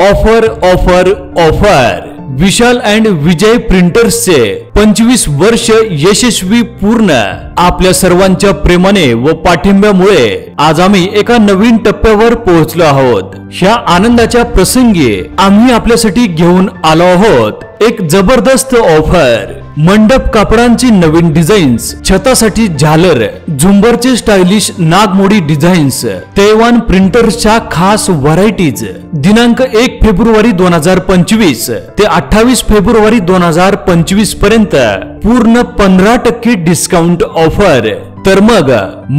Offer offer offer Vishal and Vijay प्रिंटर्सचे 25 वर्ष यशस्वी पूर्ण। आपल्या सर्वांच्या प्रेमाने व पाठिंब्यामुळे आज आम्ही एका नवीन टप्प्यावर पोहोचलो आहोत। ह्या आनंदाच्या प्रसंगी आम्ही आपल्यासाठी घेऊन आलो आहोत एक जबरदस्त ऑफर। मंडप कापडांची नवीन डिझाईन्स, छतासाठी झालर, झुंबरचे स्टायलिश नागमोडी डिझाईन्स, तैवान प्रिंटर्सच्या खास व्हरायटीज। दिनांक 1 फेब्रुवारी 2025 ते 28 फेब्रुवारी 2025 पर्यंत पूर्ण 15% डिस्काउंट ऑफर। तर मग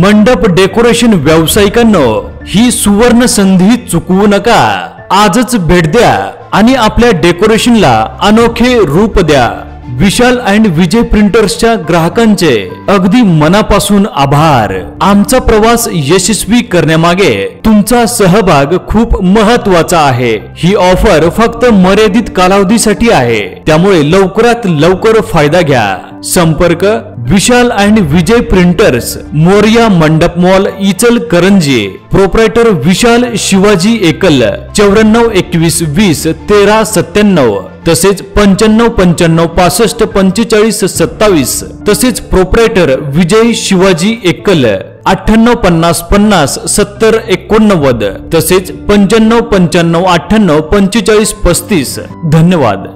मंडप डेकोरेशन व्यावसायिकांनो, ही सुवर्ण संधी चुकवू नका। आजच भेट द्या आणि आपल्या डेकोरेशनला अनोखे रूप द्या। विशाल अँड विजय प्रिंटर्सच्या ग्राहकांचे अगदी मनापासून आभार। आमचा प्रवास यशस्वी करण्यामागे तुमचा सहभाग खूप महत्त्वाचा आहे। ही ऑफर फक्त मर्यादित कालावधीसाठी आहे, त्यामुळे लवकरात लवकर फायदा घ्या। संपर्क विशाल अँड विजय प्रिंटर्स, मोरिया मंडप मॉल, इचलकरंजी। प्रोप्रायटर विशाल शिवाजी एकल, 94 21 20 13 97। तसेच 95 95 65 45 27। तसेच प्रोप्रायटर विजय शिवाजी एकल, 98 50 50 70 89। तसेच 95 95 98 45 35। धन्यवाद।